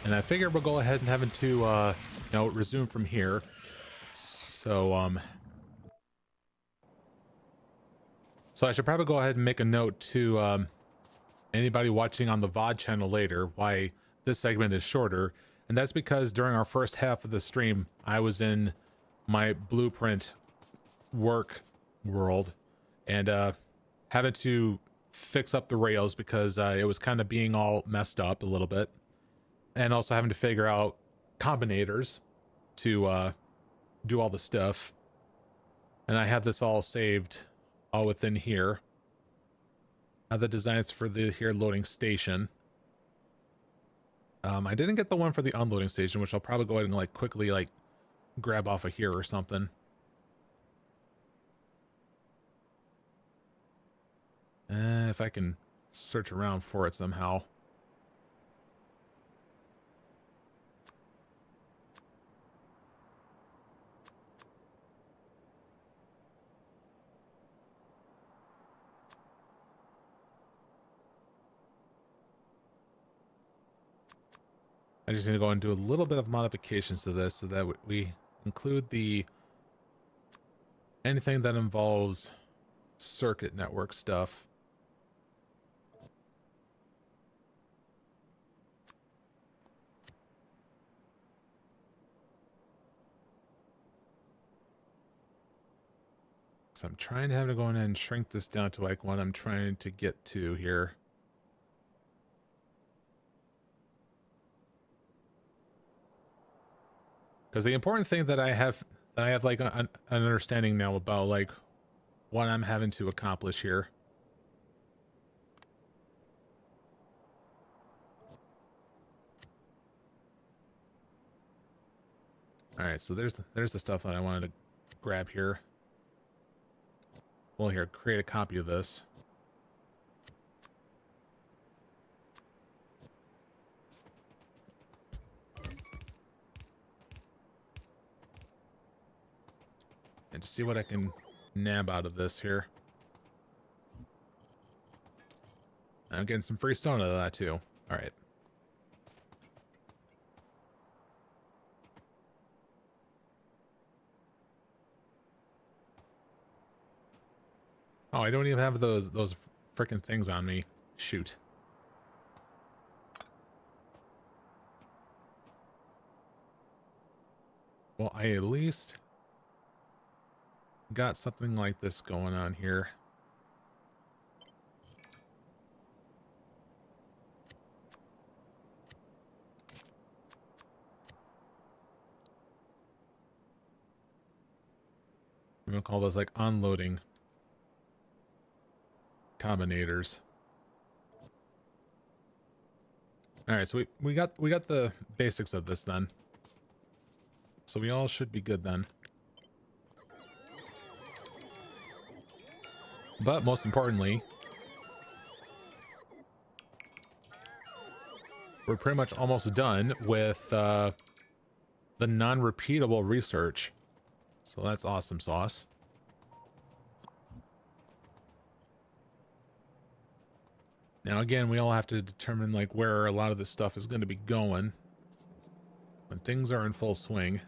And I figure we'll go ahead and have it to, you know, resume from here. So, so I should probably go ahead and make a note to, anybody watching on the VOD channel later why this segment is shorter. And that's because during our first half of the stream, I was in my blueprint work world and, having to fix up the rails because, it was kind of being all messed up a little bit. And also having to figure out combinators to do all the stuff. And I have this all saved all within here. I have the designs for the here loading station. I didn't get the one for the unloading station, which I'll probably go ahead and like quickly like grab off of here or something. If I can search around for it somehow. I just need to go and do a little bit of modifications to this so that we include the anything that involves circuit network stuff. So I'm trying to have to go in and shrink this down to like what I'm trying to get to here. Because the important thing that I have like an understanding now about like what I'm having to accomplish here. All right, so there's the stuff that I wanted to grab here. Well, here, create a copy of this. And to see what I can nab out of this here. I'm getting some free stone out of that too. All right. Oh, I don't even have those freaking things on me. Shoot. Well, I at least got something like this going on here. I'm gonna call those like unloading combinators. All right, so we got the basics of this then. So we all should be good then. But most importantly, we're pretty much almost done with the non-repeatable research. So that's awesome sauce. Now again, we all have to determine like where a lot of this stuff is going to be going when things are in full swing.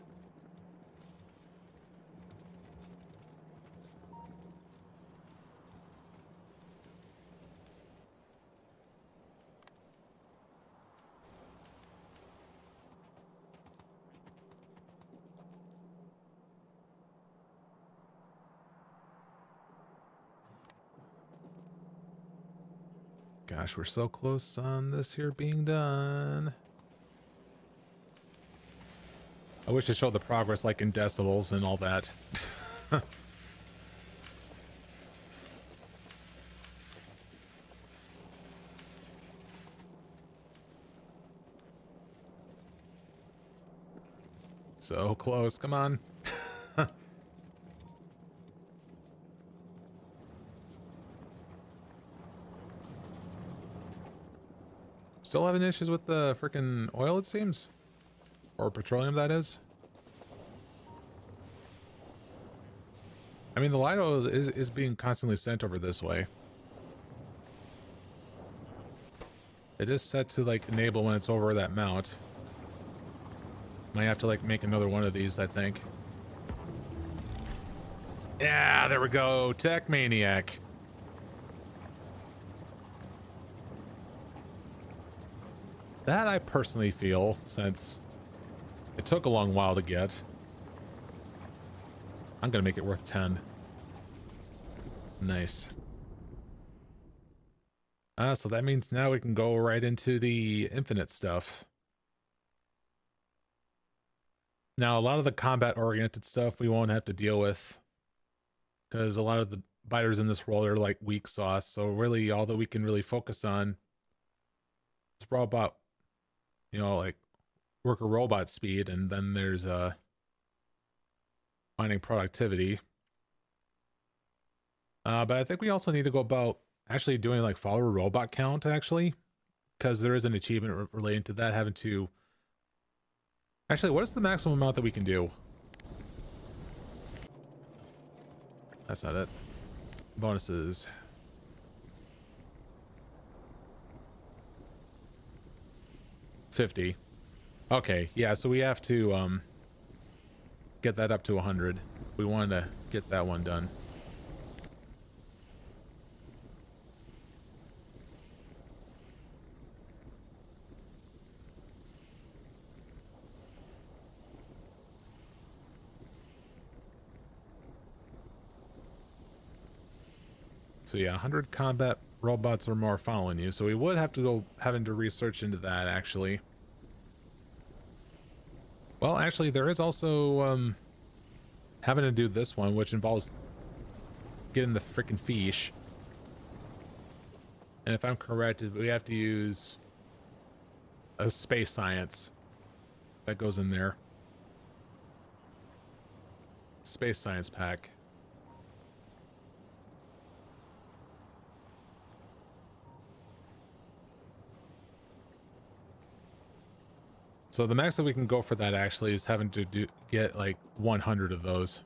Gosh, we're so close on this here being done. I wish it showed the progress like in decibels and all that. So close, come on. Still having issues with the freaking oil, it seems? Or petroleum, that is? I mean, the light oil is being constantly sent over this way. It is set to, like, enable when it's over that mount. Might have to like make another one of these, I think. Yeah, there we go. Tech Maniac. That I personally feel, since it took a long while to get, I'm gonna make it worth 10. Nice. So that means now we can go right into the infinite stuff. Now, a lot of the combat-oriented stuff we won't have to deal with, because a lot of the biters in this world are like weak sauce, so really all that we can really focus on is robot, you know, like worker robot speed, and then there's finding productivity. But I think we also need to go about actually doing like follower robot count, actually, because there is an achievement relating to that, having to... Actually, what is the maximum amount that we can do? That's not it. Bonuses. $50. Okay, yeah, so we have to get that up to 100. We wanted to get that one done. So yeah, 100 combat robots or more following you. So we would have to go having to research into that, actually. Well, actually, there is also having to do this one, which involves getting the freaking fish. And if I'm correct, we have to use a space science that goes in there. Space science pack. So the max that we can go for that actually is having to get like 100 of those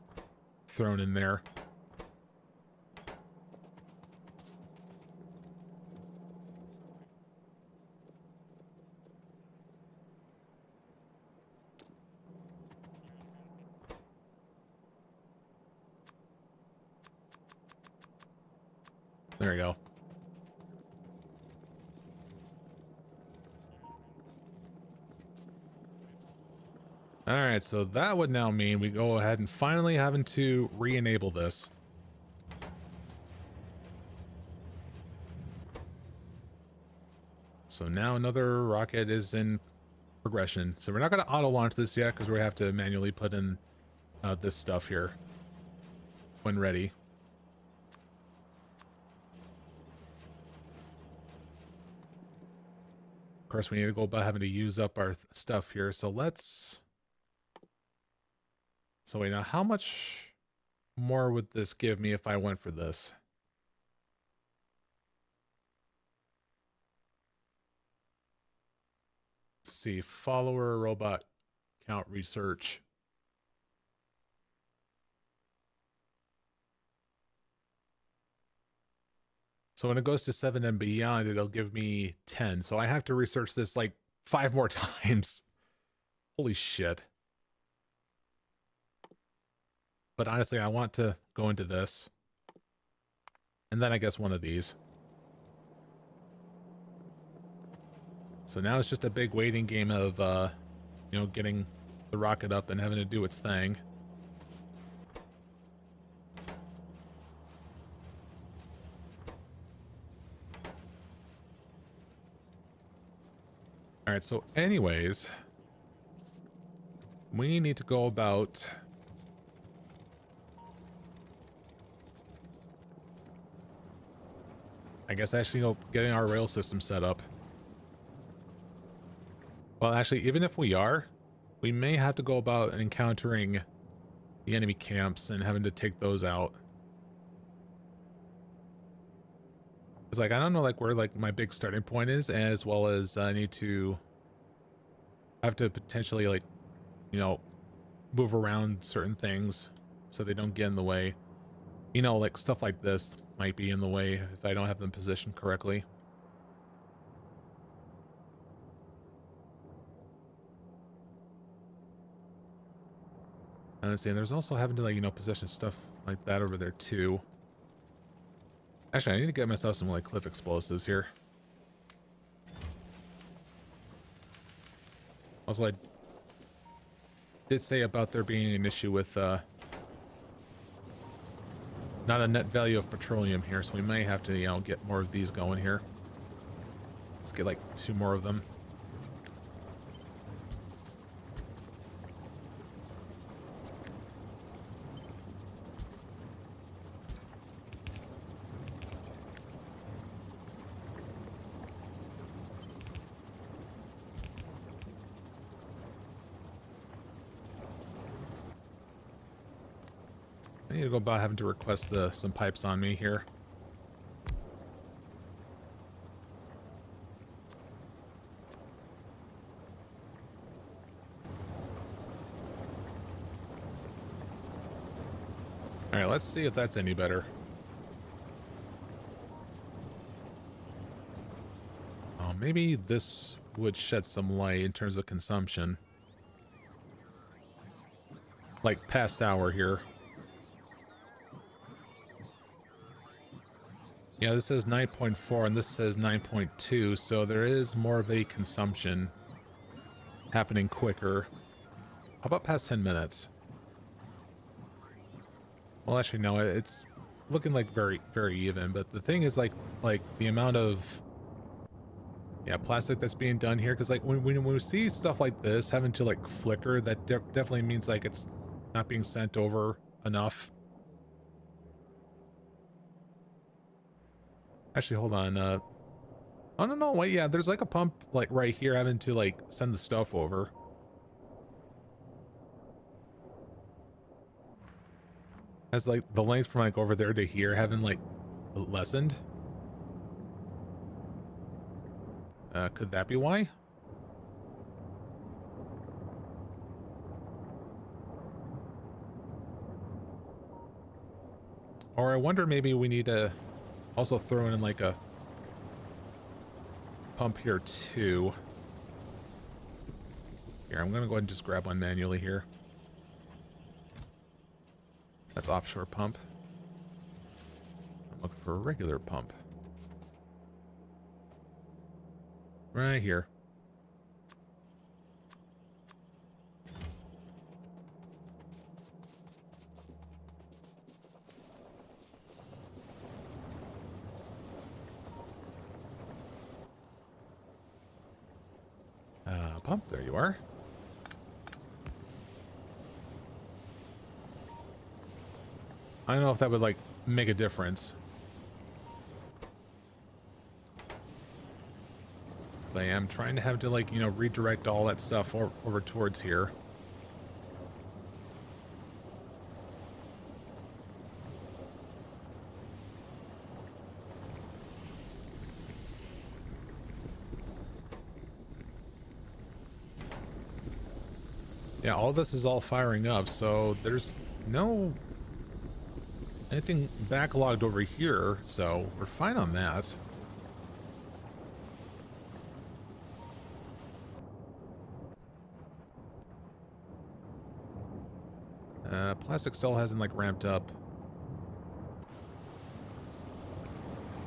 thrown in there. There we go. Alright, so that would now mean we go ahead and finally having to re-enable this. So now another rocket is in progression. So we're not going to auto-launch this yet because we have to manually put in this stuff here when ready. Of course, we need to go about having to use up our stuff here. So let's... So wait, now how much more would this give me if I went for this? Let's see, follower robot count research. So when it goes to 7 and beyond, it'll give me 10. So I have to research this like 5 more times. Holy shit. But honestly, I want to go into this. And then I guess one of these. So now it's just a big waiting game of, you know, getting the rocket up and having to do its thing. Alright, so anyways, we need to go about... I guess actually, you know, getting our rail system set up. Well, actually, even if we are, we may have to go about encountering the enemy camps and having to take those out. It's like, I don't know, like, where, like, my big starting point is, as well as I need to have to potentially, like, you know, move around certain things so they don't get in the way. You know, like, stuff like this might be in the way if I don't have them positioned correctly. And let's see, and there's also having to, like, you know, position stuff like that over there too. Actually, I need to get myself some, like, cliff explosives here. Also, I did say about there being an issue with, not a net value of petroleum here, so we may have to, you know, get more of these going here. Let's get, like, 2 more of them. I need to go about having to request some pipes on me here. Alright, let's see if that's any better. Oh, maybe this would shed some light in terms of consumption. Like past hour here. Yeah, this says 9.4 and this says 9.2, so there is more of a consumption happening quicker. How about past 10 minutes? Well, actually, no, it's looking like very, very even, but the thing is, like the amount of, yeah, plastic that's being done here, because, like, when we see stuff like this having to, like, flicker, that definitely means, like, it's not being sent over enough. Actually, hold on. Oh, no, wait, yeah, there's, like, a pump, like, right here having to, like, send the stuff over. Has, like, the length from, like, over there to here having, like, lessened. Could that be why? Or I wonder, maybe we need to also throw in, like, a pump here too. Here, I'm gonna go ahead and just grab one manually here. That's offshore pump. I'm looking for a regular pump. Right here. Pump, there you are. I don't know if that would, like, make a difference. But I am trying to have to, like, you know, redirect all that stuff over towards here. Yeah, all this is all firing up, so there's no anything backlogged over here, so we're fine on that. Plastic still hasn't, like, ramped up.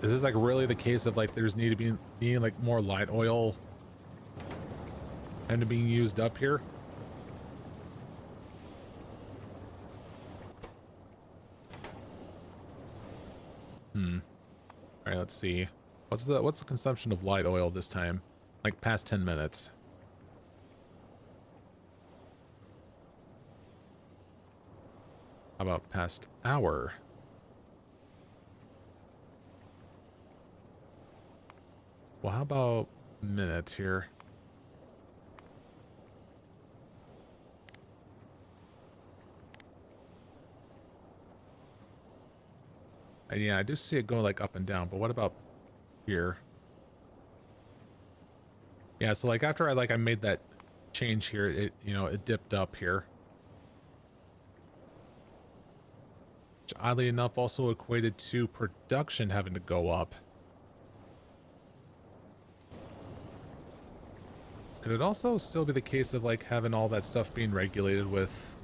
Is this, like, really the case of, like, there's needing like more light oil and being used up here? All right, let's see. What's the consumption of light oil this time? Like past 10 minutes. How about past hour? Well, how about minutes here? Yeah, I do see it going, like, up and down, but what about here? Yeah, so, like, after I made that change here, it, you know, it dipped up here. Which, oddly enough, also equated to production having to go up. Could it also still be the case of, like, having all that stuff being regulated with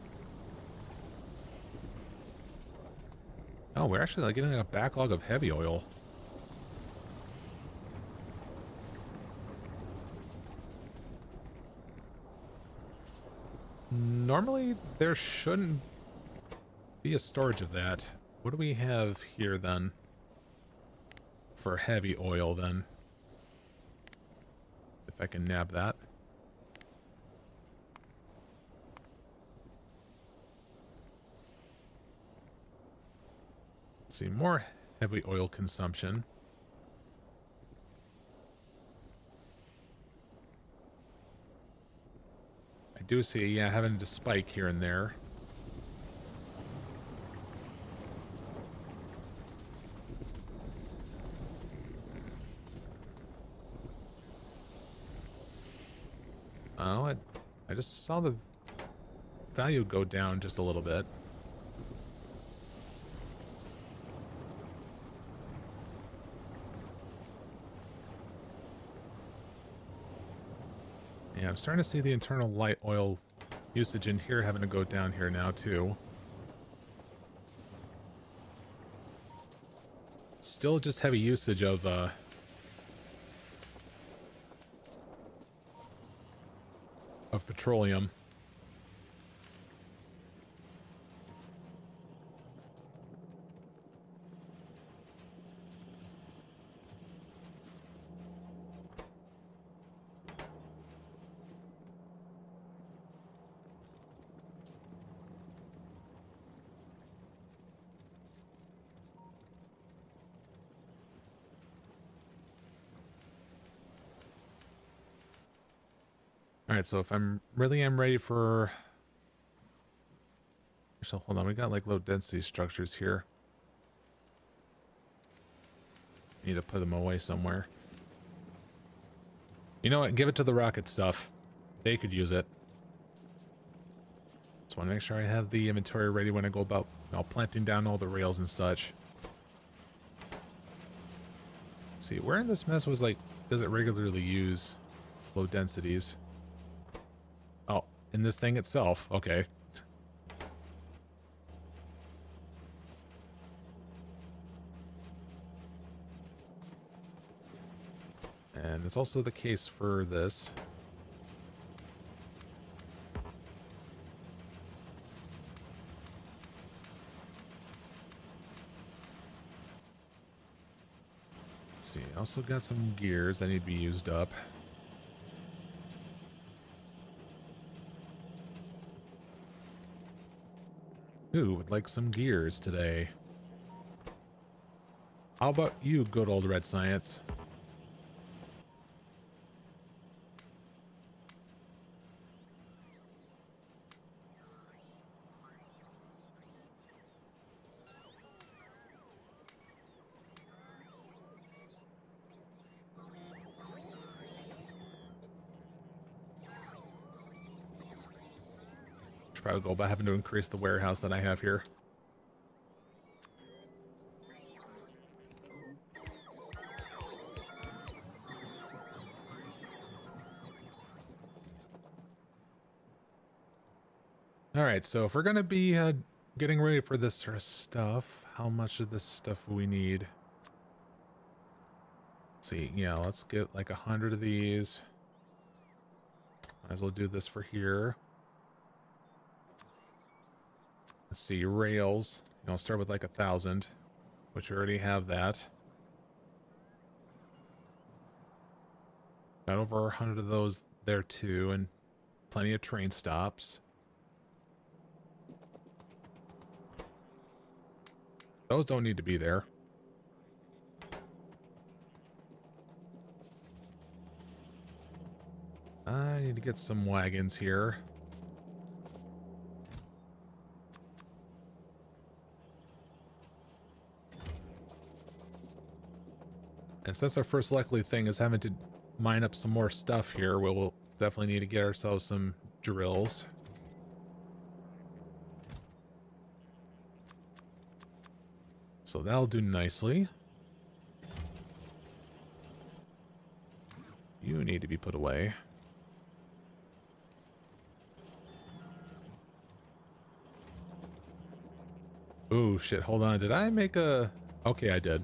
Oh, we're actually like getting like a backlog of heavy oil. Normally, there shouldn't be a storage of that. What do we have here then? For heavy oil then. If I can nab that. Let's see, more heavy oil consumption. I do see, yeah, having to spike here and there. Oh, I just saw the value go down just a little bit. Yeah, I'm starting to see the internal light oil usage in here having to go down here now too. Still just heavy usage of petroleum. Alright, so if I'm really am ready for... Actually, hold on, we got like low density structures here. Need to put them away somewhere. You know what, give it to the rocket stuff. They could use it. Just want to make sure I have the inventory ready when I go about planting down all the rails and such. Let's see, where in this mess was like, does it regularly use low densities? Oh, in this thing itself. Okay. And it's also the case for this. Let's see, I also got some gears that need to be used up. Who would like some gears today? How about you, good old red science? Should probably go about having to increase the warehouse that I have here. Alright, so if we're going to be getting ready for this sort of stuff, how much of this stuff will we need? Let's see, yeah, let's get like 100 of these. Might as well do this for here. Let's see, rails. I'll start with like 1,000, which we already have that. Got over 100 of those there too, and plenty of train stops. Those don't need to be there. I need to get some wagons here. And since our first likely thing is having to mine up some more stuff here, we'll definitely need to get ourselves some drills. So that'll do nicely. You need to be put away. Oh shit, hold on. Did I make a... Okay, I did.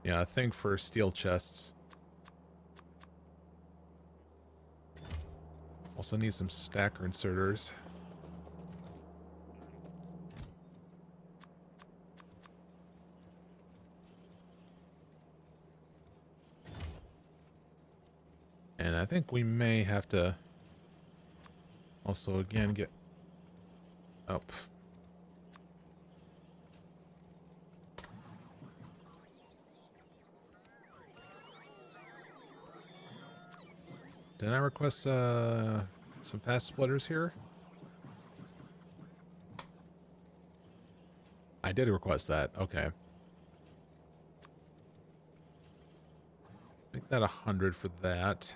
Yeah, a thing for steel chests. Also need some stacker inserters. And I think we may have to also again get up. Did I request some fast splitters here? I did request that. Okay. Make that 100 for that.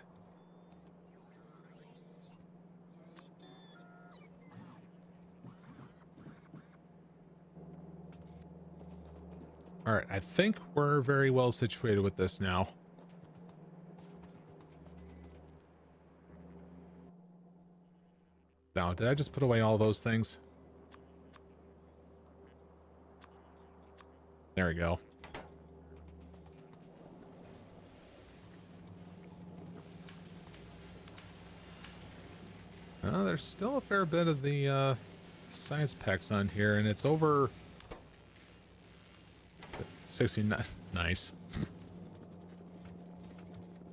All right, I think we're very well situated with this now. Now, did I just put away all those things? There we go. There's still a fair bit of the science packs on here, and it's over 69. Nice.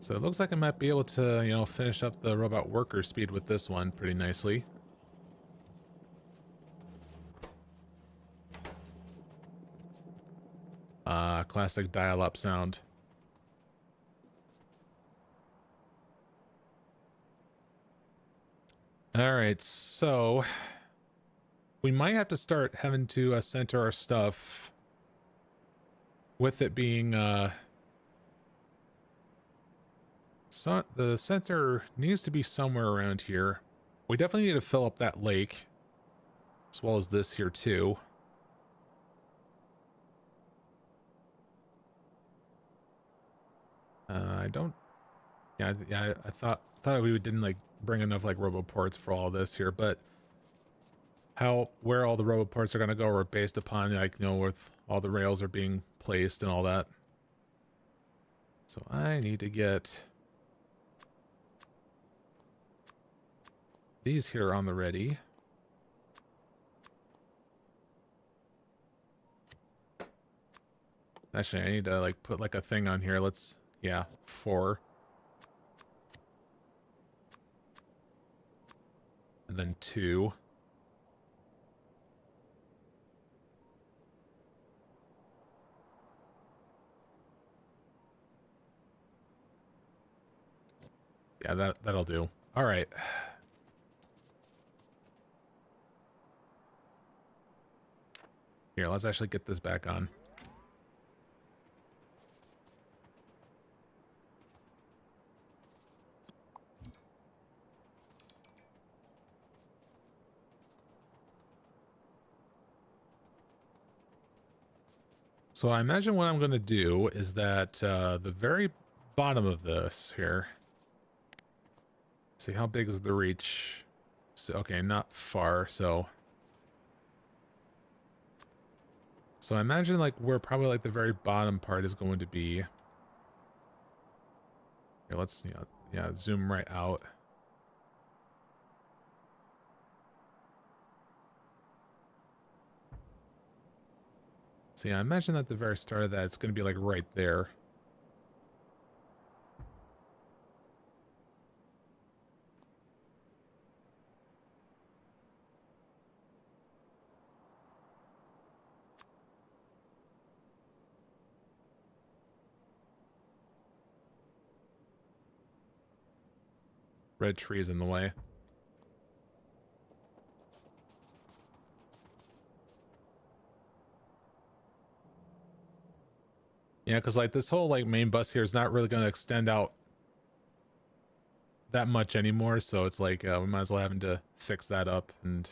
So it looks like I might be able to, you know, finish up the robot worker speed with this one pretty nicely. Classic dial-up sound. Alright, so we might have to start having to center our stuff with it being so the center needs to be somewhere around here. We definitely need to fill up that lake as well as this here too. I don't. Yeah. I thought we didn't like bring enough like roboports for all this here, but where all the roboports are gonna go are based upon like, you know, where all the rails are being placed and all that. So I need to get these here on the ready. Actually, I need to like put like a thing on here. Yeah, 4. And then 2. Yeah, that'll do. All right. Here, let's actually get this back on. So I imagine what I'm going to do is that the very bottom of this here. See, how big is the reach? So, okay, not far, so... So I imagine like where probably like the very bottom part is going to be. Here, let's, yeah, zoom right out. So yeah, I imagine at the very start of that, it's going to be like right there. Red tree is in the way. Yeah, because like this whole like main bus here is not really going to extend out that much anymore, so it's like we might as well having to fix that up and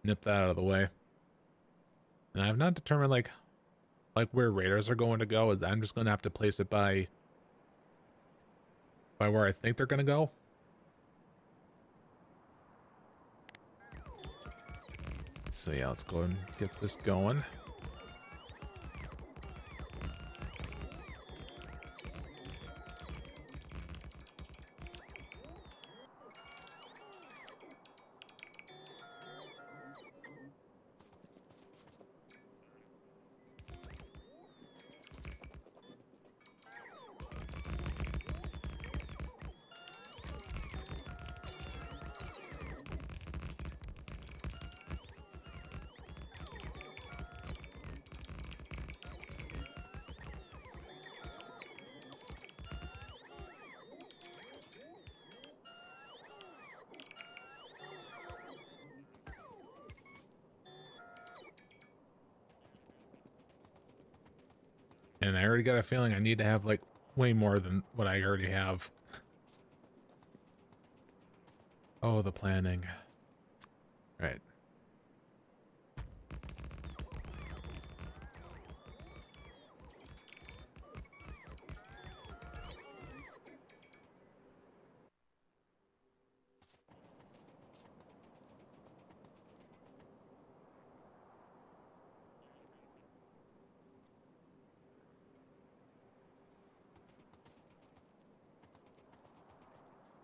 nip that out of the way. And I have not determined like where radars are going to go. I'm just going to have to place it by where I think they're going to go. So yeah, let's go and get this going. And I already got a feeling I need to have like way more than what I already have. Oh, the planning. Right.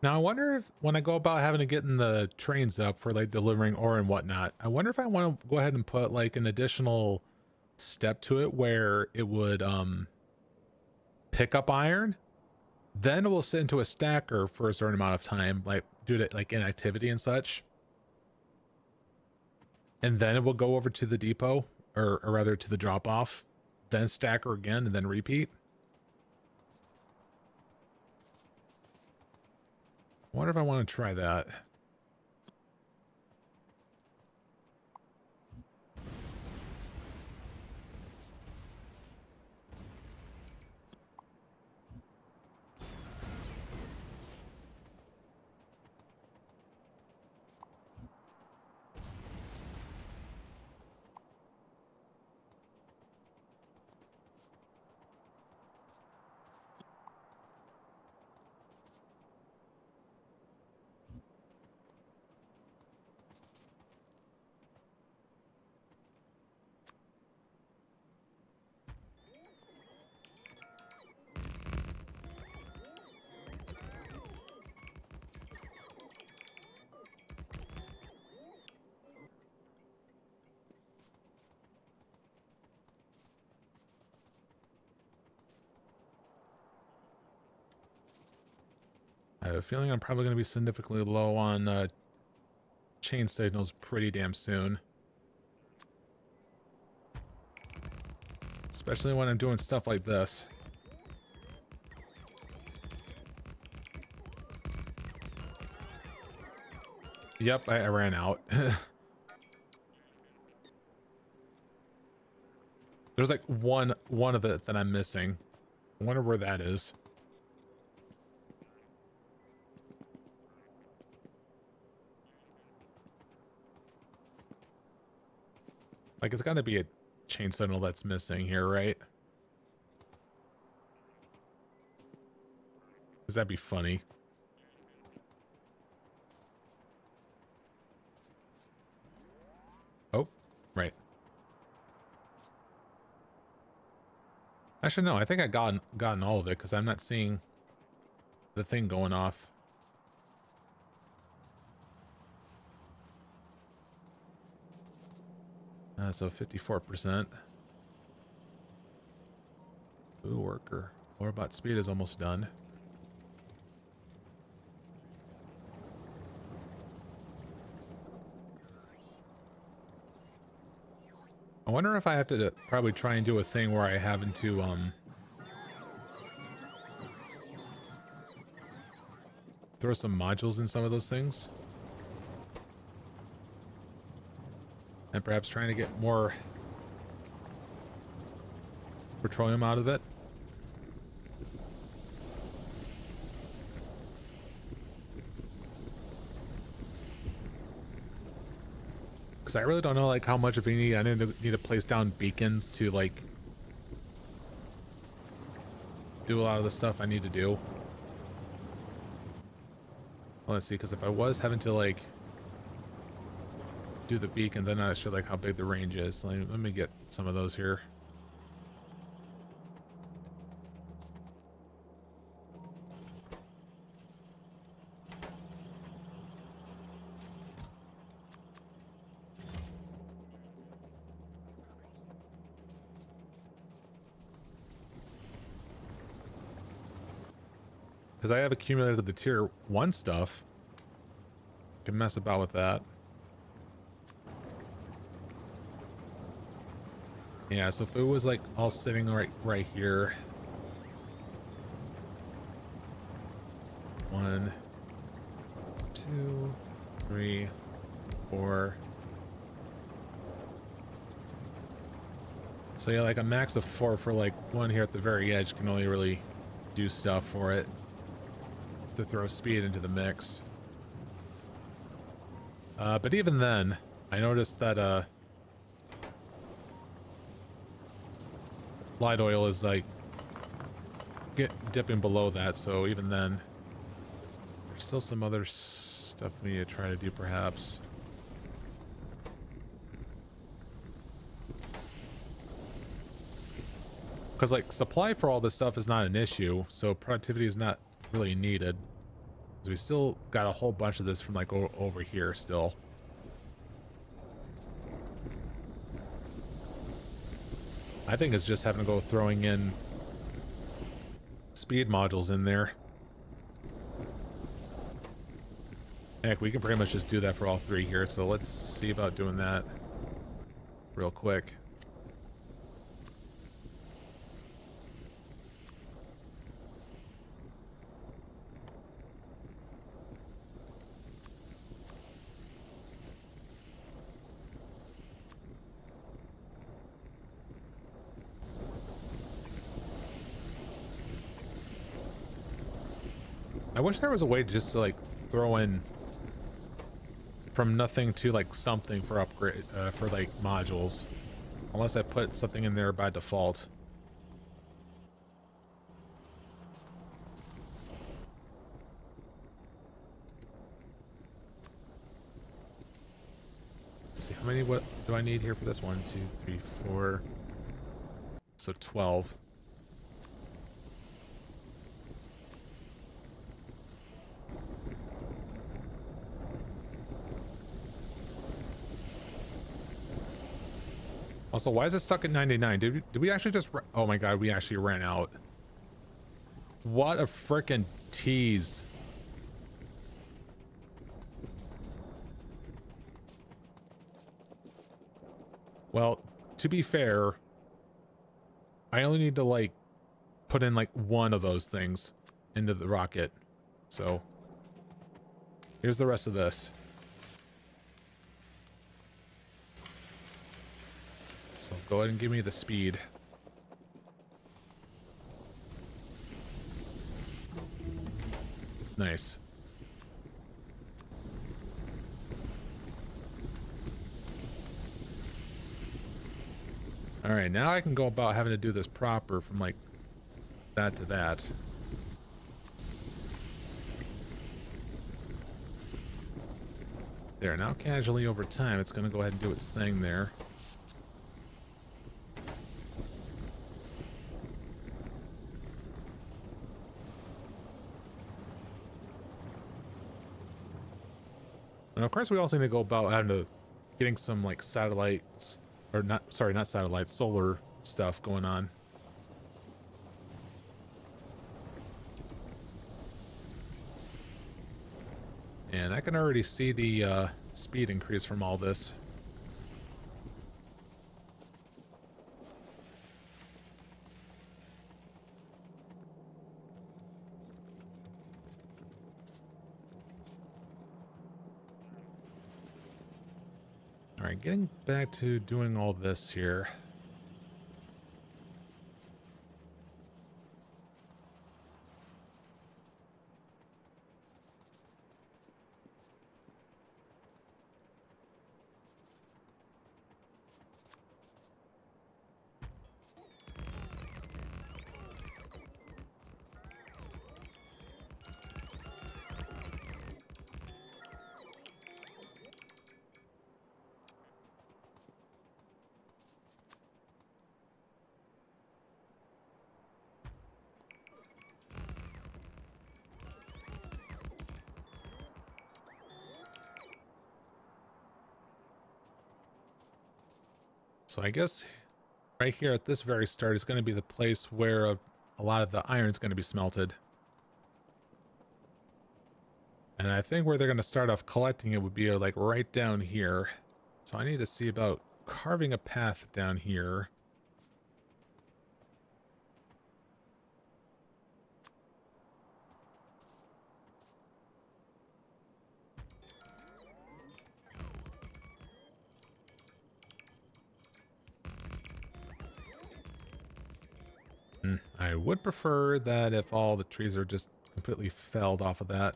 Now I wonder if when I go about having to getting the trains up for like delivering ore and whatnot, I wonder if I want to go ahead and put like an additional step to it where it would pick up iron, then it will sit into a stacker for a certain amount of time, like due to like inactivity and such. And then it will go over to the depot, or rather to the drop off, then stacker again and then repeat. I wonder if I want to try that. I have a feeling I'm probably going to be significantly low on chain signals pretty damn soon. Especially when I'm doing stuff like this. Yep, I ran out. There's like one of it that I'm missing. I wonder where that is. Like, it's got to be a chain signal that's missing here, right? Because that'd be funny. Oh, right. Actually, no, I think I gotten all of it because I'm not seeing the thing going off. So 54%. Ooh, worker. Warbot speed is almost done. I wonder if I have to probably try and do a thing where I have to throw some modules in some of those things. And perhaps trying to get more petroleum out of it. Because I really don't know like how much of any I need to place down beacons to like do a lot of the stuff I need to do. Well, let's see, because if I was having to like do the beacons. I'm not sure like how big the range is. So let me get some of those here. Because I have accumulated the tier 1 stuff. Can mess about with that. Yeah, so if it was like all sitting right here. 1, 2, 3, 4. So yeah, like a max of 4 for like one here at the very edge can only really do stuff for it. To throw speed into the mix. But even then, I noticed that light oil is like dipping below that, so even then there's still some other stuff we need to try to do perhaps. Because like supply for all this stuff is not an issue, so productivity is not really needed. So we still got a whole bunch of this from like over here still. I think it's just having to go throwing in speed modules in there. Heck, we can pretty much just do that for all 3 here, so let's see about doing that real quick. I wish there was a way just to like throw in from nothing to like something for upgrade for like modules, unless I put something in there by default. Let's see, how many what do I need here for this? 1, 2, 3, 4. So 12. Also, why is it stuck at 99? Did we actually just... Oh my god, we actually ran out. What a frickin' tease. Well, to be fair, I only need to, like, put in, like, one of those things into the rocket. So, here's the rest of this. So go ahead and give me the speed. Nice. Alright, now I can go about having to do this proper from like that to that. There, now casually over time it's gonna go ahead and do its thing there. And of course we also need to go about having to getting some like satellites, or not, sorry, not satellites, solar stuff going on. And I can already see the speed increase from all this. Alright, getting back to doing all this here. So I guess right here at this very start is going to be the place where a lot of the iron is going to be smelted. And I think where they're going to start off collecting it would be like right down here. So I need to see about carving a path down here. I would prefer that if all the trees are just completely felled off of that.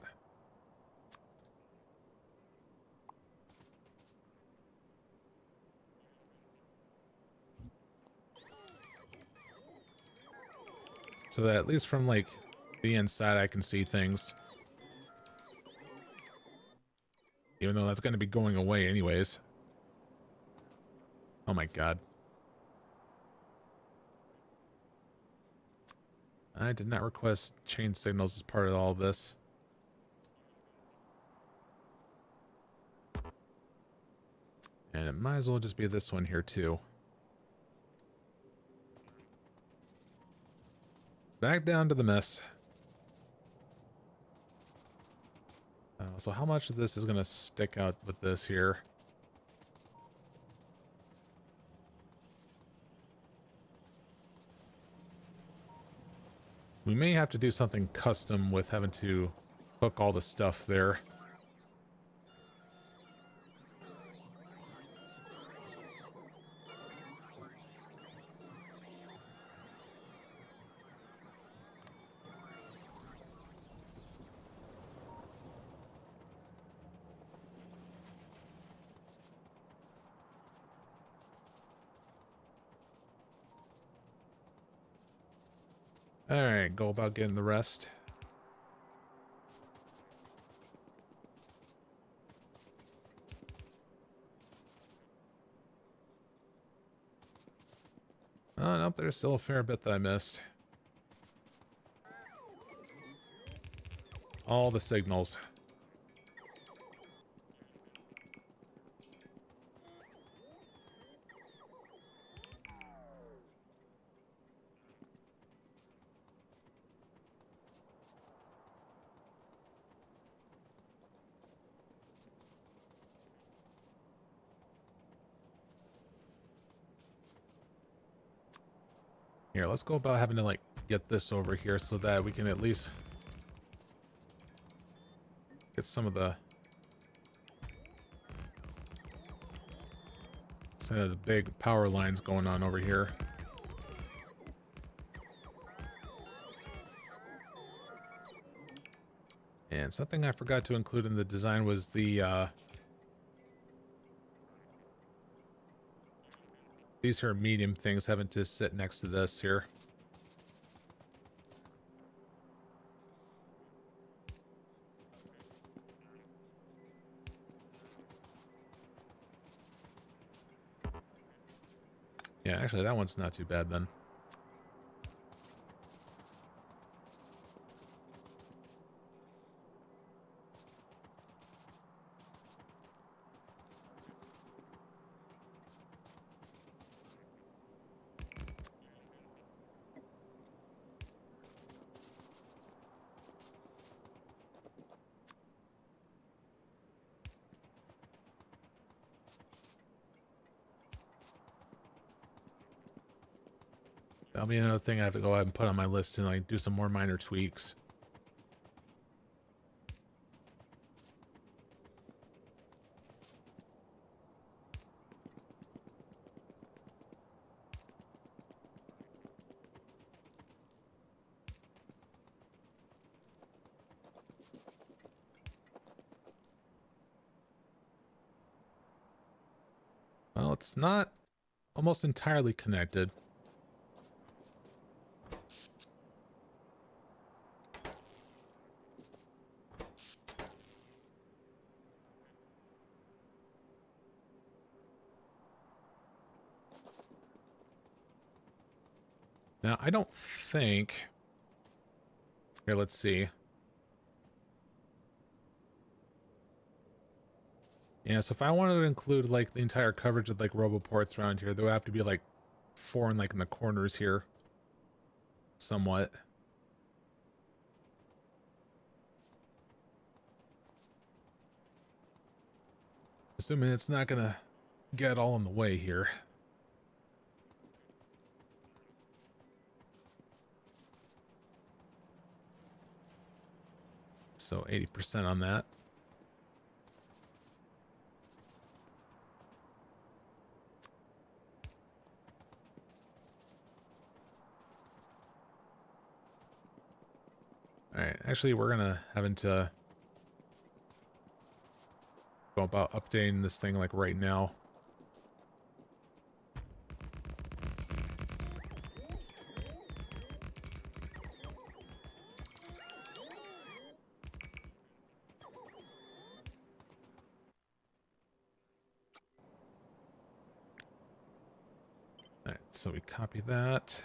So that at least from like the inside I can see things. Even though that's going to be going away anyways. Oh my god. I did not request chain signals as part of all this. And it might as well just be this one here too. Back down to the mess. So how much of this is going to stick out with this here? We may have to do something custom with having to hook all the stuff there. Alright, go about getting the rest. Oh, nope, there's still a fair bit that I missed. All the signals. Here, let's go about having to, like, get this over here so that we can at least get some of the big power lines going on over here. And something I forgot to include in the design was the, these are medium things having to sit next to this here. Yeah, actually that one's not too bad then. That'll be another thing I have to go ahead and put on my list and like do some more minor tweaks. Well, it's not almost entirely connected. Now, I don't think... Here, let's see. Yeah, so if I wanted to include like the entire coverage of like roboports around here, there would have to be like 4 in like in the corners here. Somewhat. Assuming it's not gonna get all in the way here. So 80% on that. Alright, actually we're gonna having to go about updating this thing like right now. Alright, so we copy that.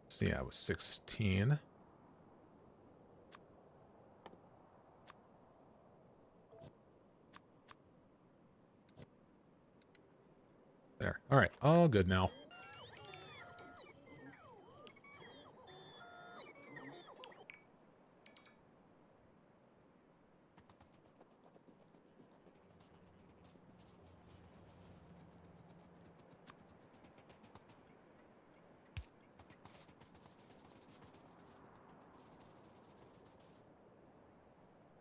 So yeah, it was 16. There. Alright, all good now.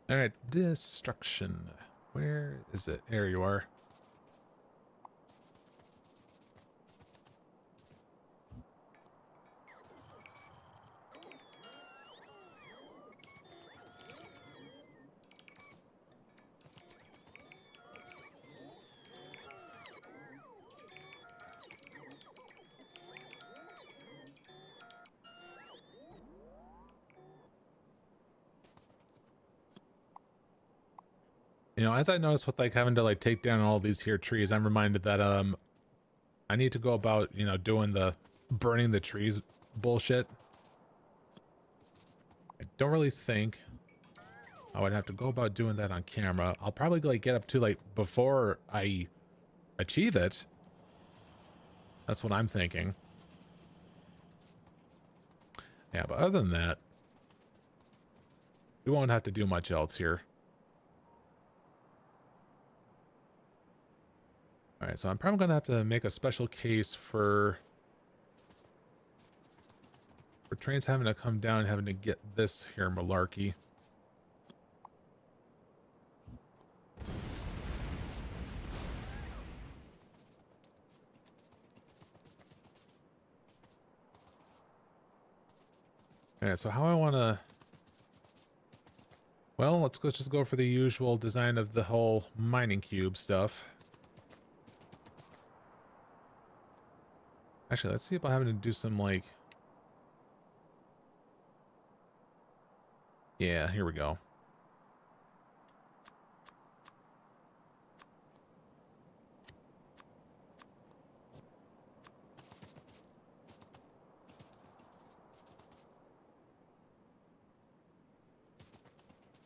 Alright, destruction. Where is it? There you are. You know, as I noticed with like having to like take down all these here trees, I'm reminded that I need to go about, you know, doing the burning the trees bullshit. I don't really think I would have to go about doing that on camera. I'll probably like get up to like before I achieve it. That's what I'm thinking. Yeah, but other than that, we won't have to do much else here. Alright, so I'm probably going to have to make a special case for trains having to come down and having to get this here malarkey. Alright, so how I want to... Well, let's just go for the usual design of the whole mining cube stuff. Actually, let's see about having to do some, like... Yeah, here we go.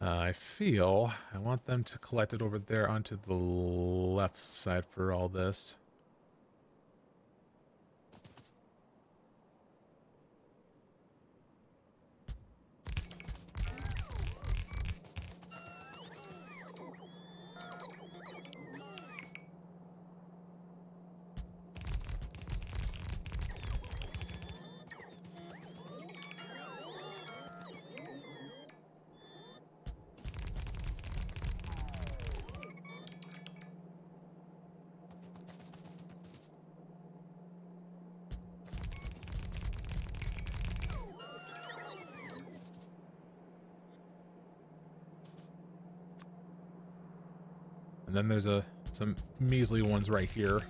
I feel I want them to collect it over there onto the left side for all this. And then there's some measly ones right here.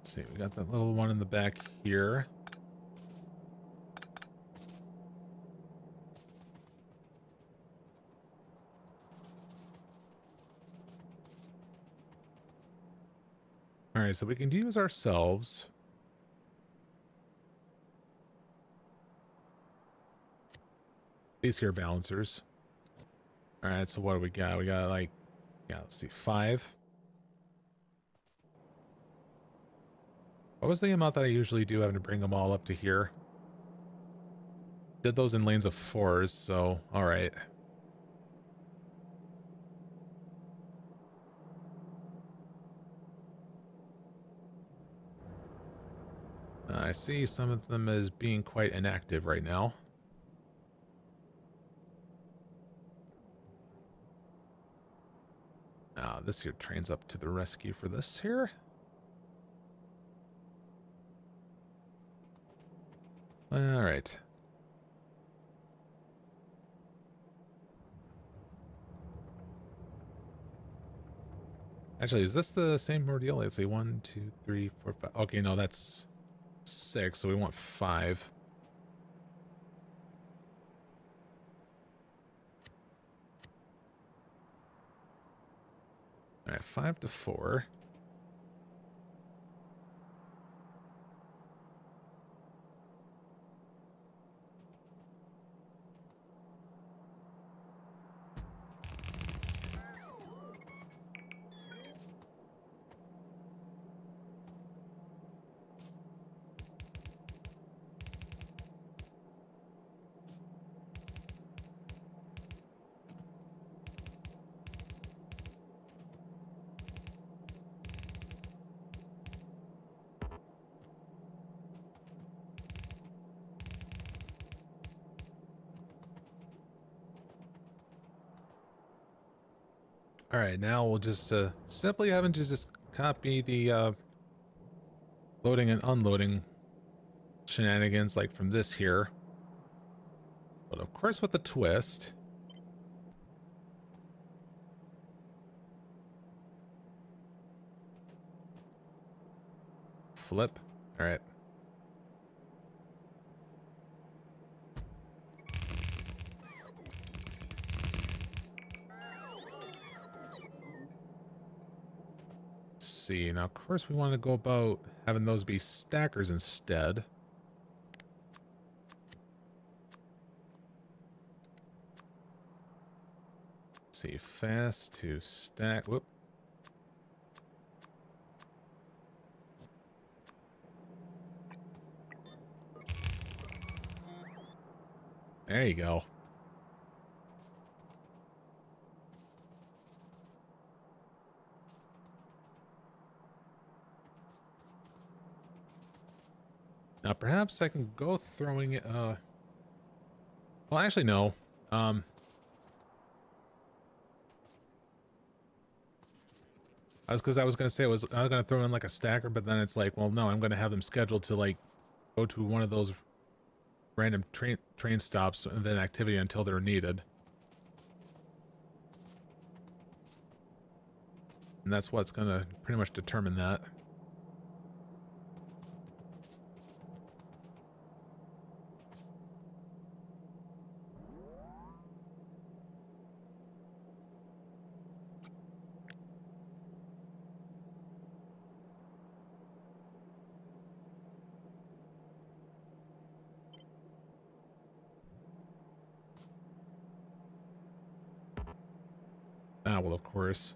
Let's see, we got that little one in the back here. All right, so we can use ourselves. These here balancers. All right, so what do we got? We got like, yeah, let's see, 5. What was the amount that I usually do having to bring them all up to here? Did those in lanes of 4s, so all right. I see some of them as being quite inactive right now. This here train's up to the rescue for this here. All right. Actually, is this the same ordeal? Let's see, 1, 2, 3, 4, 5. Okay, no, that's 6, so we want 5. All right, 5 to 4. All right, now we'll just simply having to just copy the loading and unloading shenanigans like from this here. But of course with a twist. Flip. All right. See, now of course we want to go about having those be stackers instead. See, fast to stack. Whoop. There you go. Now perhaps I can go throwing it, well actually no. I was gonna say I was gonna throw in like a stacker, but then it's like, well no, I'm gonna have them scheduled to like go to one of those random train stops and then activity until they're needed. And that's what's gonna pretty much determine that. Well, of course.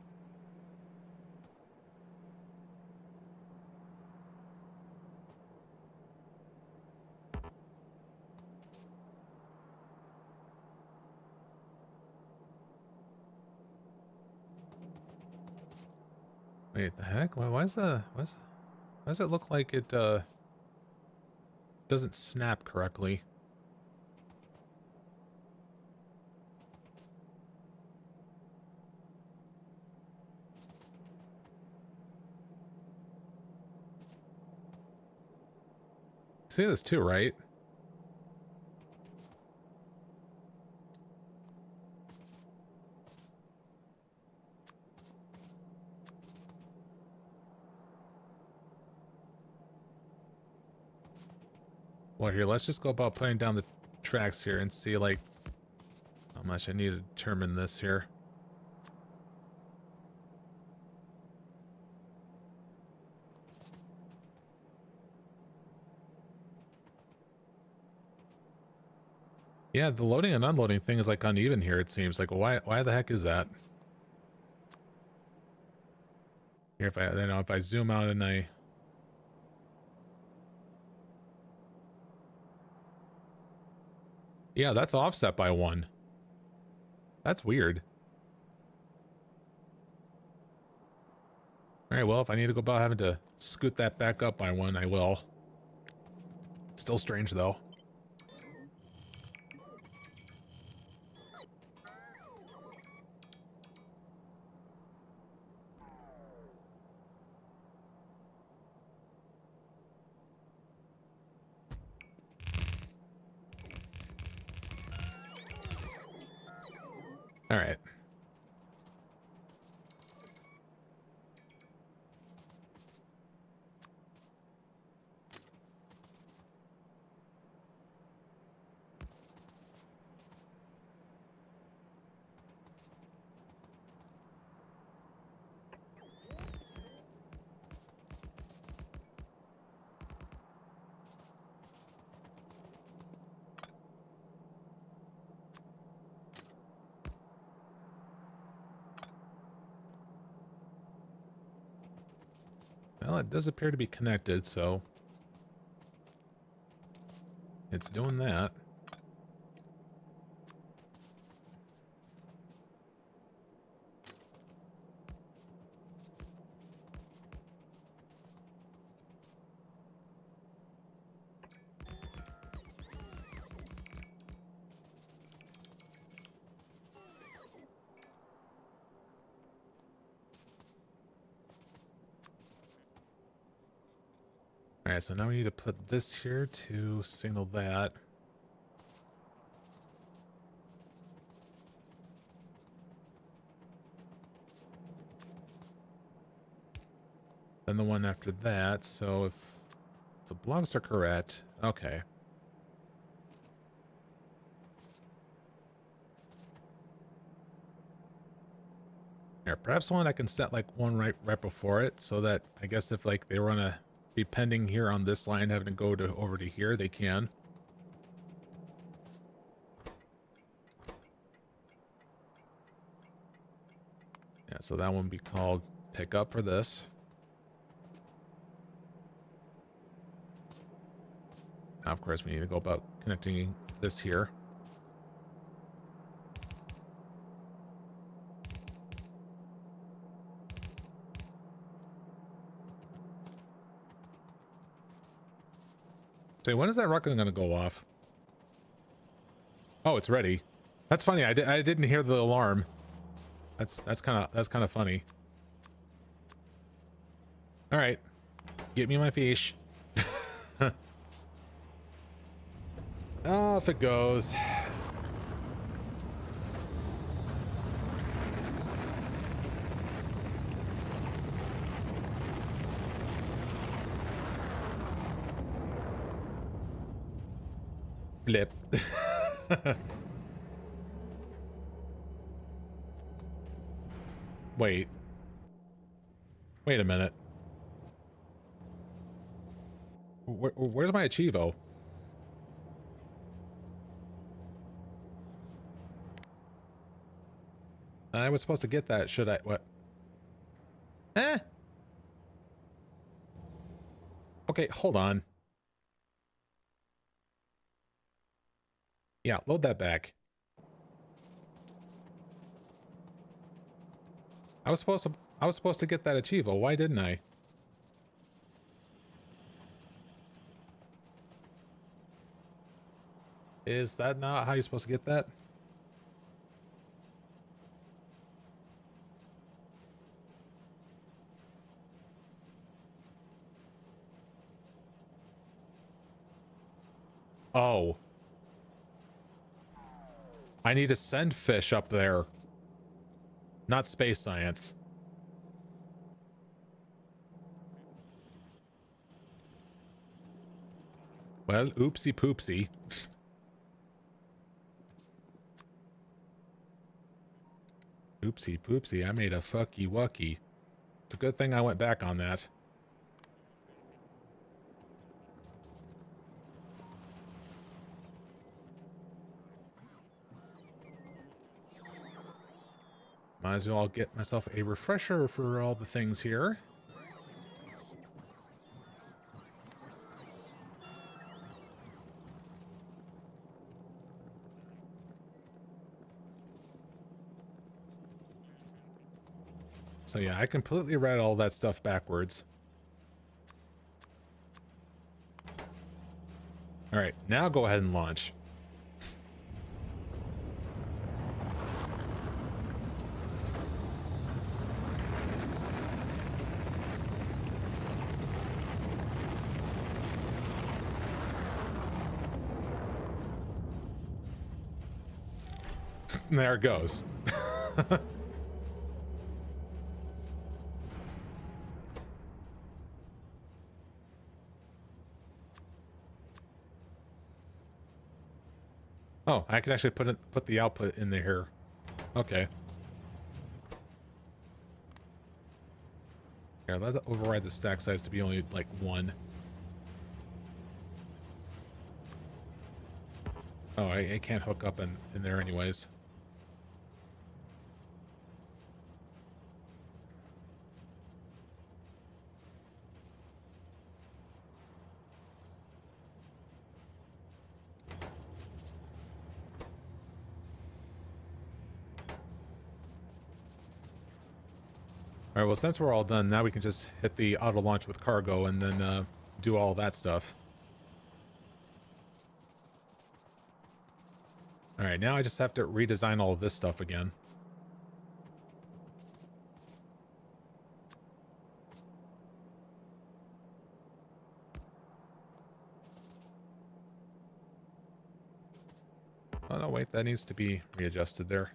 Wait, the heck? Why does it look like it doesn't snap correctly? See this too, right? Well, here, let's just go about putting down the tracks here and see, like, how much I need to determine this here. Yeah, the loading and unloading thing is like uneven here, it seems. Like, why the heck is that? Here, if I, you know, if I zoom out and I... Yeah, that's offset by 1. That's weird. Alright, well, if I need to go about having to scoot that back up by 1, I will. Still strange, though. Alright. Well, it does appear to be connected, so... it's doing that. Alright, so now we need to put this here to signal that. Then the one after that, so if the blocks are correct, okay. Here, perhaps one I can set like one right before it, so that I guess if like they want to be pending here on this line, having to go to over to here, they can. Yeah, so that one be called pick up for this. Now, of course, we need to go about connecting this here. So when is that rocket going to go off? Oh, it's ready. That's funny. I didn't hear the alarm. That's kind of funny. All right, get me my fish. Off it goes. Blip. Wait a minute. Where's my Achievo? I was supposed to get that. Should I? What? Eh? Okay, hold on. Yeah, load that back. I was supposed to get that Achievo. Why didn't I? Is that not how you're supposed to get that? Oh. I need to send fish up there. Not space science. Well, oopsie poopsie. Oopsie poopsie, I made a fucky wucky. It's a good thing I went back on that. Might as well get myself a refresher for all the things here. So yeah, I completely read all that stuff backwards. All right, now go ahead and launch. There it goes. Oh, I could actually put the output in there. Okay. Here, let's override the stack size to be only like 1. Oh, I can't hook up in there anyways. All right, well, since we're all done, now we can just hit the auto launch with cargo and then do all that stuff. All right, now I just have to redesign all of this stuff again. Oh, no, wait, that needs to be readjusted there.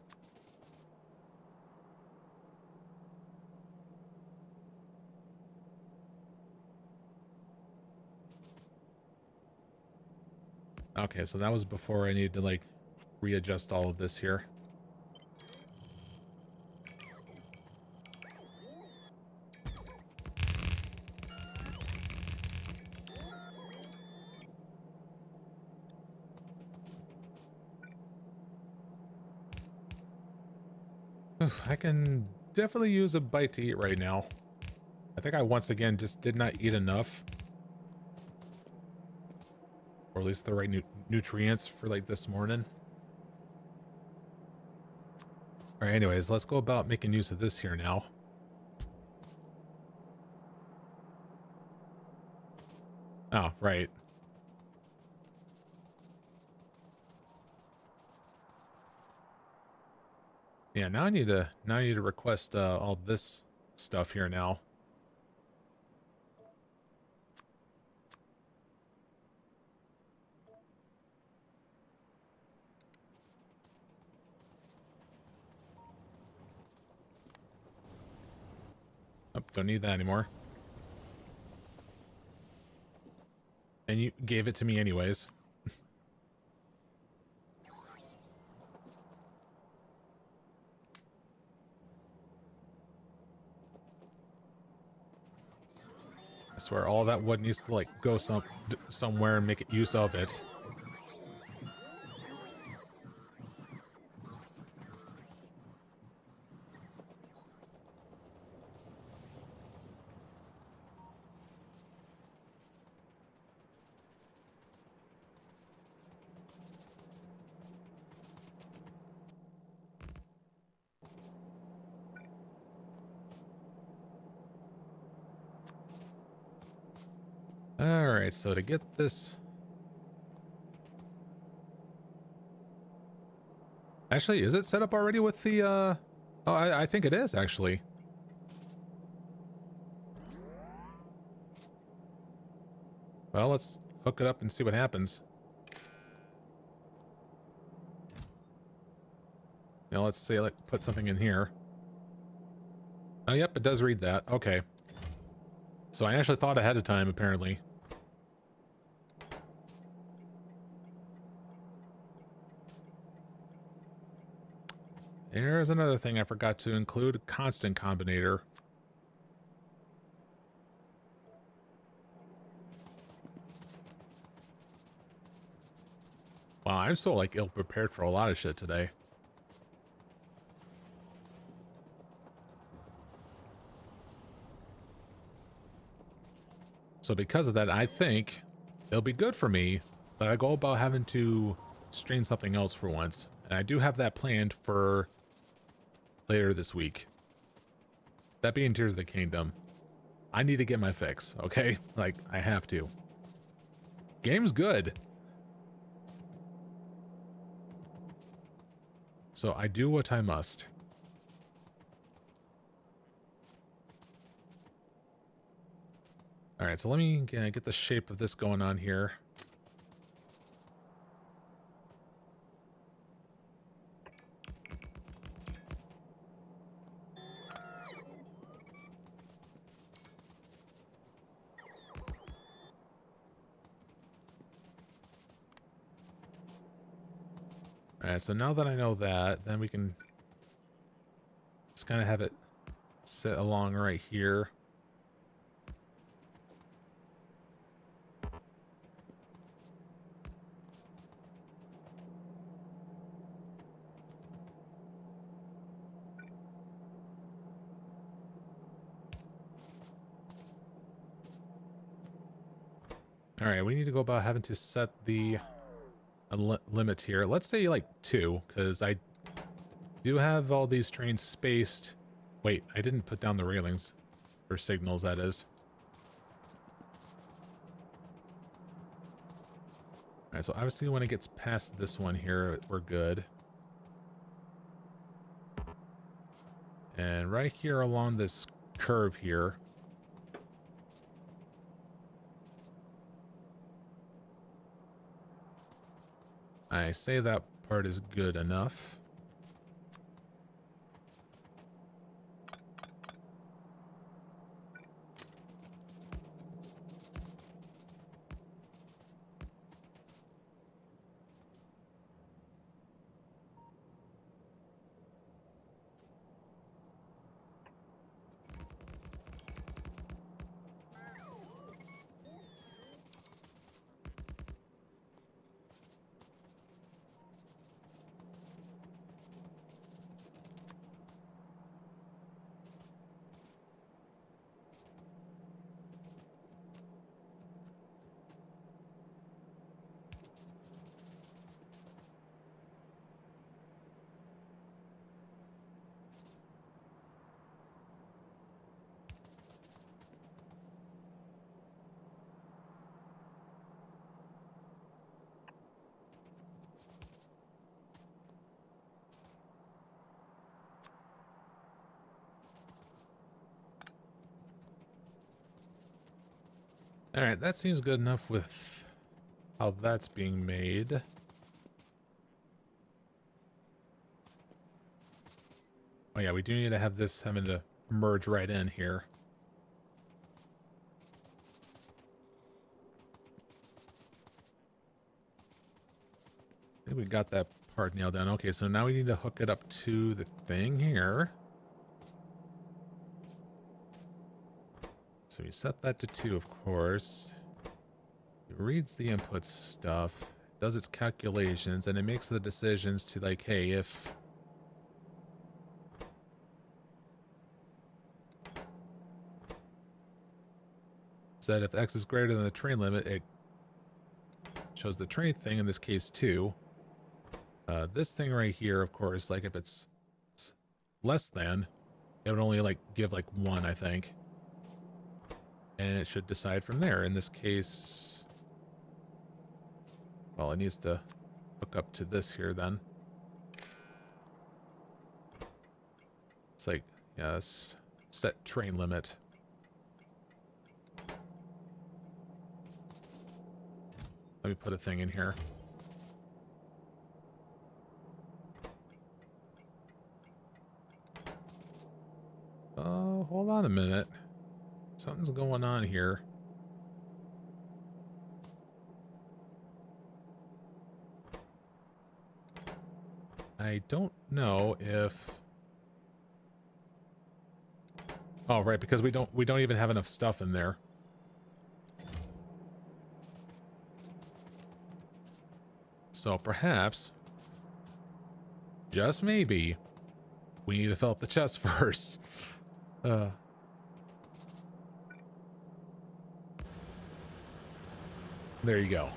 Okay, so that was before I needed to, like, readjust all of this here. Oof, I can definitely use a bite to eat right now. I think I once again just did not eat enough. Or at least the right nutrients for like this morning. Alright, anyways, let's go about making use of this here now. Oh, right. Yeah, now I need to request all this stuff here now. Oh, don't need that anymore. And you gave it to me anyways. I swear all that wood needs to like go somewhere and make use of it. Alright, so to get this... Actually, is it set up already with the, Oh, I think it is, actually. Well, let's hook it up and see what happens. Now, let's say, like, put something in here. Oh, yep, it does read that. Okay. So I actually thought ahead of time, apparently. There's another thing I forgot to include, constant combinator. Wow, I'm so like ill prepared for a lot of shit today. So because of that, I think it'll be good for me that I go about having to stream something else for once. And I do have that planned for later this week. That being Tears of the Kingdom. I need to get my fix, okay? Like, I have to. Game's good. So I do what I must. Alright, so let me get the shape of this going on here. Alright, so now that I know that, then we can just kind of have it sit along right here. Alright, we need to go about having to set the limit here. Let's say like 2, because I do have all these trains spaced. Wait, I didn't put down the railings for signals, that is. Alright, so obviously when it gets past this one here, we're good. And right here along this curve here, I say that part is good enough. Alright, that seems good enough with how that's being made. Oh yeah, we do need to have this having to merge right in here. I think we got that part nailed down. Okay, so now we need to hook it up to the thing here. So we set that to 2, of course. It reads the input stuff, does its calculations, and it makes the decisions to like, hey, if said if X is greater than the train limit, it shows the train thing, in this case 2. This thing right here, of course, like if it's less than, it would only like give like 1, I think. And it should decide from there. In this case, well, it needs to hook up to this here then. It's like, yes, set train limit. Let me put a thing in here. Oh, hold on a minute. Something's going on here. I don't know if... Oh, right, because we don't even have enough stuff in there. So perhaps, just maybe, we need to fill up the chest first. There you go.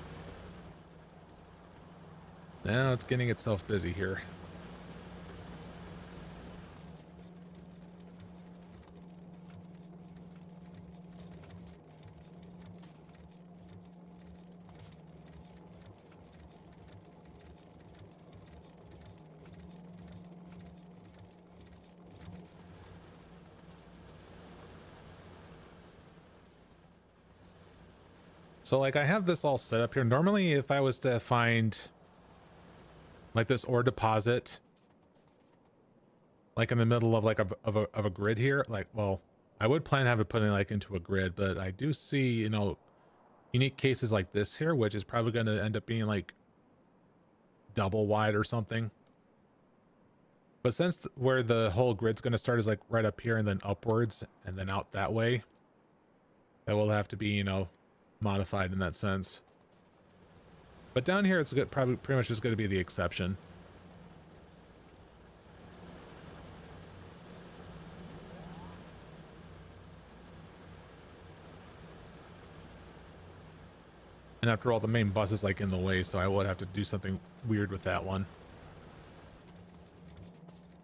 Now it's getting itself busy here. So like I have this all set up here. Normally if I was to find like this ore deposit like in the middle of like of a grid here, like, well, I would plan to have it put in like into a grid, but I do see, you know, unique cases like this here, which is probably going to end up being like double wide or something. But since where the whole grid's going to start is like right up here and then upwards and then out that way, that will have to be, you know, modified in that sense. But down here, it's good, probably pretty much just going to be the exception. And after all, the main bus is like in the way, so I would have to do something weird with that one.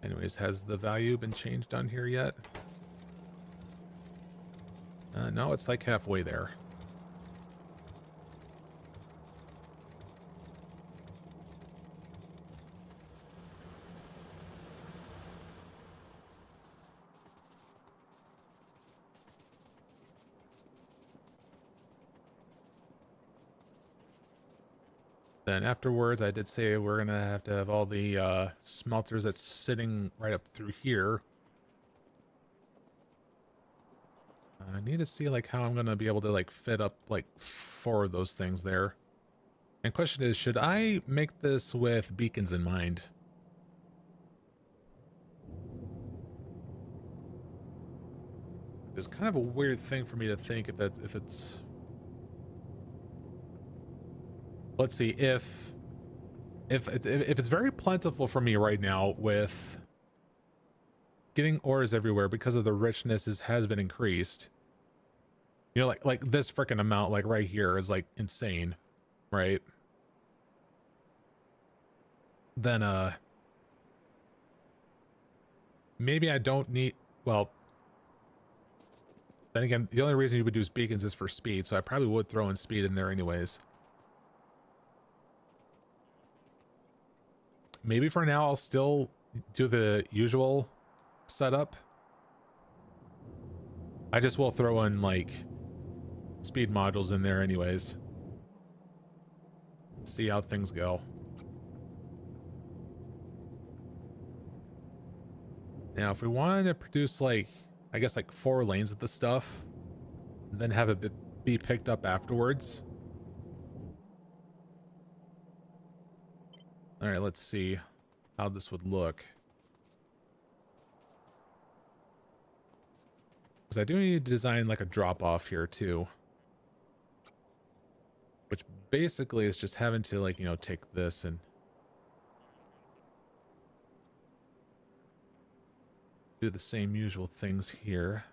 Anyways, has the value been changed on here yet? No, it's like halfway there. Then afterwards, I did say we're going to have all the smelters that's sitting right up through here. I need to see like how I'm going to be able to like fit up like 4 of those things there. And question is, should I make this with beacons in mind? It's kind of a weird thing for me to think if it's... Let's see, if it's very plentiful for me right now with getting ores everywhere because of the richness has been increased. You know, like this freaking amount, like right here is like insane, right? Then maybe I don't need, well, then again, the only reason you would use beacons is for speed, so I probably would throw in speed in there anyways. Maybe for now I'll still do the usual setup. I just will throw in like speed modules in there anyways. See how things go. Now if we wanted to produce like, I guess like 4 lanes of the stuff, and then have it be picked up afterwards. All right, let's see how this would look. Because I do need to design like a drop off here too. Which basically is just having to like, you know, take this and do the same usual things here.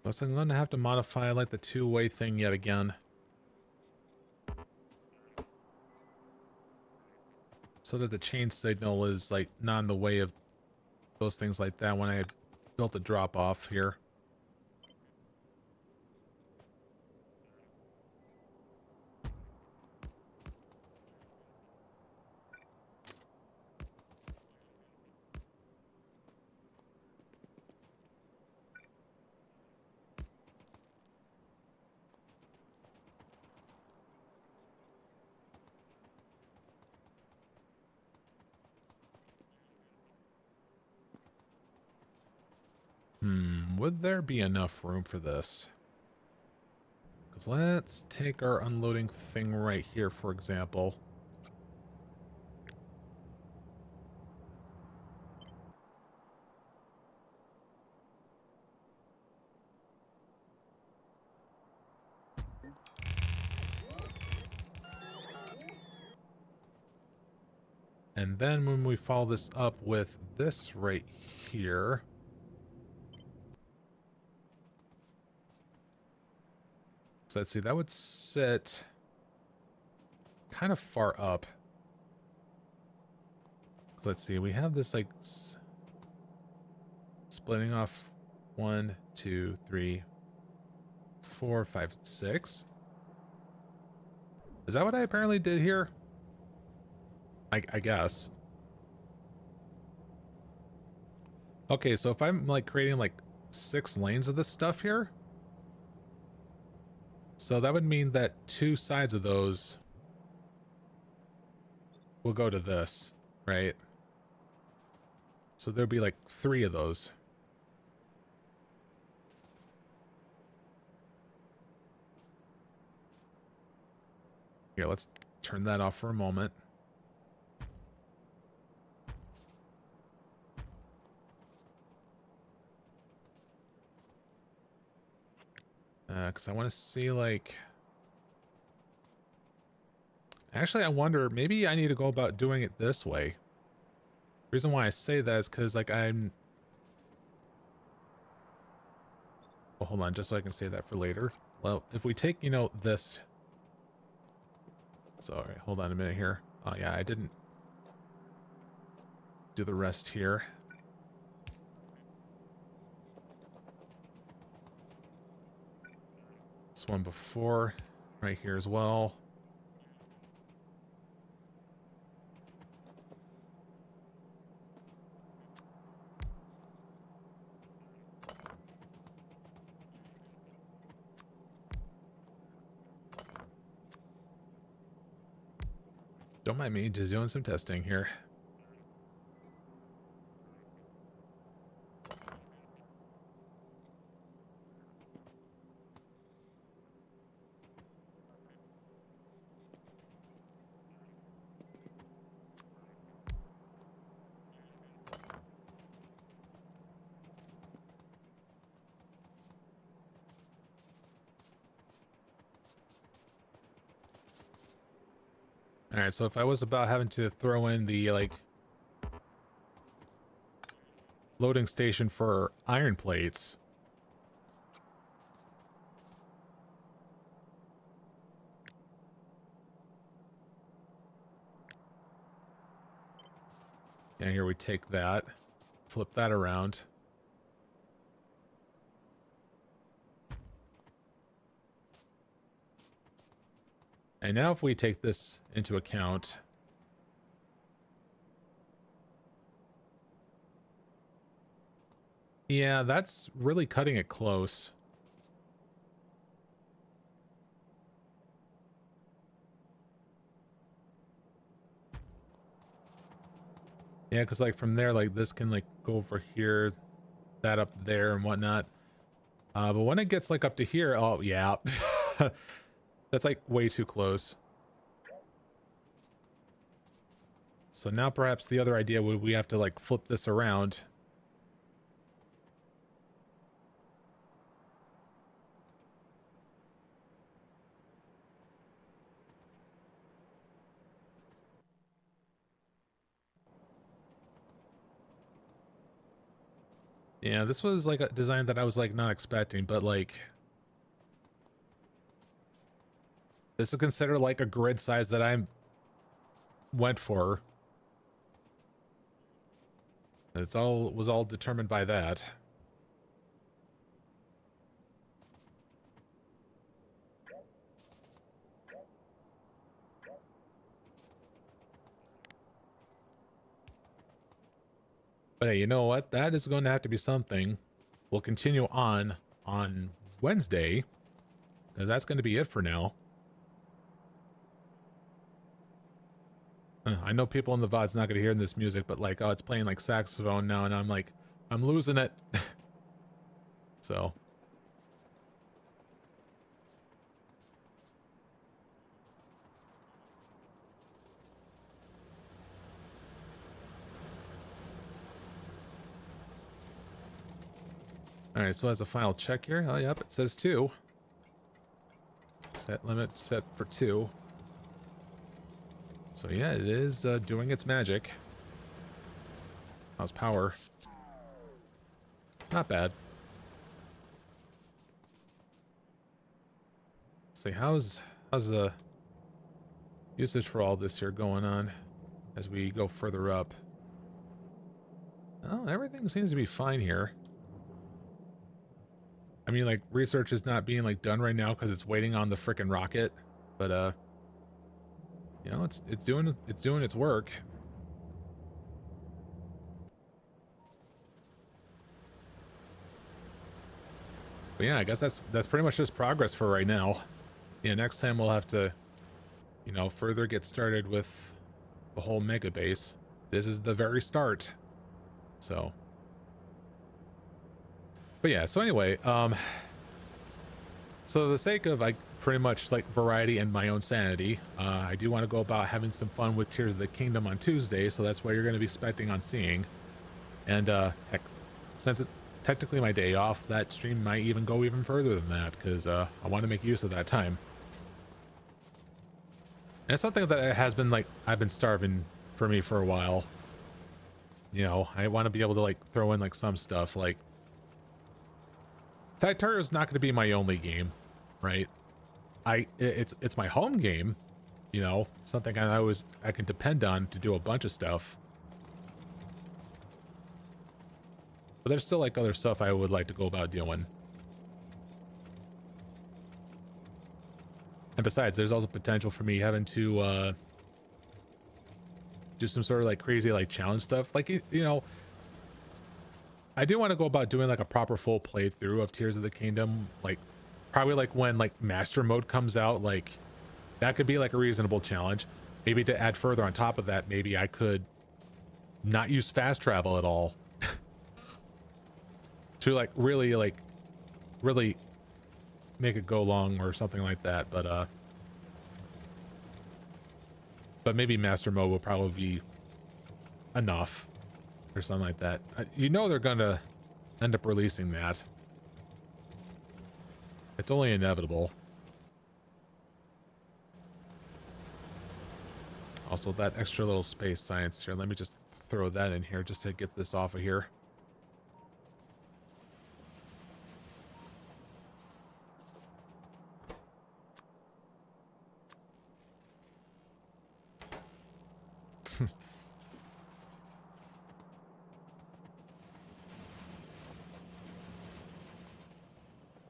Plus I'm going to have to modify like the 2-way thing yet again. So that the chain signal is like not in the way of those things like that when I built the drop off here. Would there be enough room for this? Because let's take our unloading thing right here, for example. And then when we follow this up with this right here, so let's see, that would sit kind of far up. Let's see, we have this like splitting off 1, 2, 3, 4, 5, 6. Is that what I apparently did here? I guess. Okay, so if I'm like creating like 6 lanes of this stuff here, so that would mean that 2 sides of those will go to this, right? So there'll be like 3 of those. Here, let's turn that off for a moment. Because I want to see, like... Actually, I wonder, maybe I need to go about doing it this way. The reason why I say that is because, like, I'm... Well, hold on, just so I can say that for later. Well, if we take, you know, this... Sorry, hold on a minute here. Oh, yeah, I didn't do the rest here. This one before, right here as well. Don't mind me, just doing some testing here. Alright, so if I was about having to throw in the, like, loading station for iron plates... And here we take that, flip that around. And now if we take this into account... Yeah, that's really cutting it close. Yeah, because like from there, like this can like go over here, that up there and whatnot. But when it gets like up to here, oh yeah. That's like way too close. So now perhaps the other idea would we have to like flip this around. Yeah, this was like a design that I was like not expecting, but like this is considered like a grid size that I went for. It's all was all determined by that. But hey, you know what? That is going to have to be something. We'll continue on Wednesday, because that's going to be it for now. I know people in the VOD's not going to hear this music, but like, oh, it's playing like saxophone now, and I'm like, I'm losing it. So. All right, so as a final check here, oh yep, it says 2. Set limit set for 2. So yeah, it is doing its magic. How's power? Not bad. See, how's the usage for all this here going on as we go further up? Oh, everything seems to be fine here. I mean, like, research is not being, like, done right now because it's waiting on the frickin' rocket. But, you know, it's doing its work. But yeah, I guess that's pretty much just progress for right now. Yeah, next time we'll have to, you know, further get started with the whole Megabase. This is the very start. So. But yeah, so anyway, so the sake of like pretty much like variety and my own sanity, I do want to go about having some fun with Tears of the Kingdom on Tuesday, so that's what you're going to be expecting on seeing. And heck, since it's technically my day off, that stream might even go even further than that, because I want to make use of that time. And it's something that has been like, I've been starving for me for a while. You know, I want to be able to like throw in like some stuff like Factorio is not going to be my only game, right? It's my home game, you know, something I can depend on to do a bunch of stuff. But there's still like other stuff I would like to go about doing. And besides, there's also potential for me having to do some sort of like crazy like challenge stuff. Like, you know, I do want to go about doing like a proper full playthrough of Tears of the Kingdom, like probably like when like master mode comes out, like that could be like a reasonable challenge. Maybe to add further on top of that, maybe I could not use fast travel at all to like really make it go long or something like that. But maybe master mode will probably be enough or something like that. You know they're gonna end up releasing that. It's only inevitable. Also, that extra little space science here, let me just throw that in here just to get this off of here.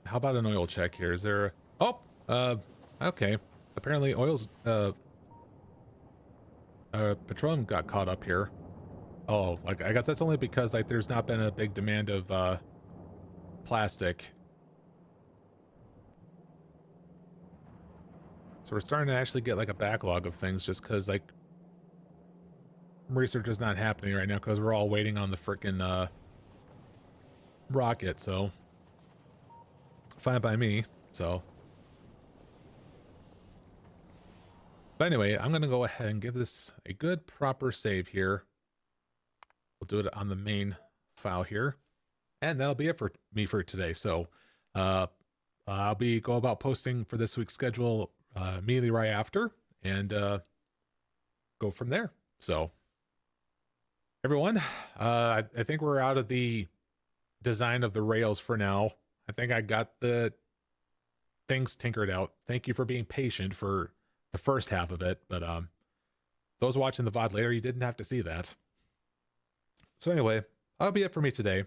How about an oil check here? Is there a... Oh, okay. Apparently oil's, petroleum got caught up here. Oh, like, I guess that's only because, like, there's not been a big demand of, plastic. So we're starting to actually get, like, a backlog of things just because, like, research is not happening right now because we're all waiting on the frickin', rocket, so... Fine by me, so... But anyway, I'm going to go ahead and give this a good proper save here. We'll do it on the main file here. And that'll be it for me for today. So I'll go about posting for this week's schedule immediately right after and go from there. So everyone, I think we're out of the design of the rails for now. I think I got the things tinkered out. Thank you for being patient for the first half of it, but those watching the VOD later, you didn't have to see that. So anyway, that'll be it for me today.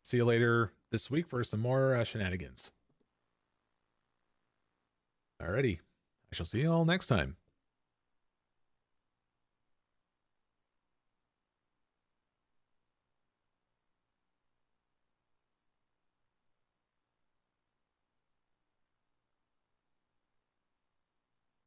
See you later this week for some more shenanigans. Alrighty, I shall see you all next time.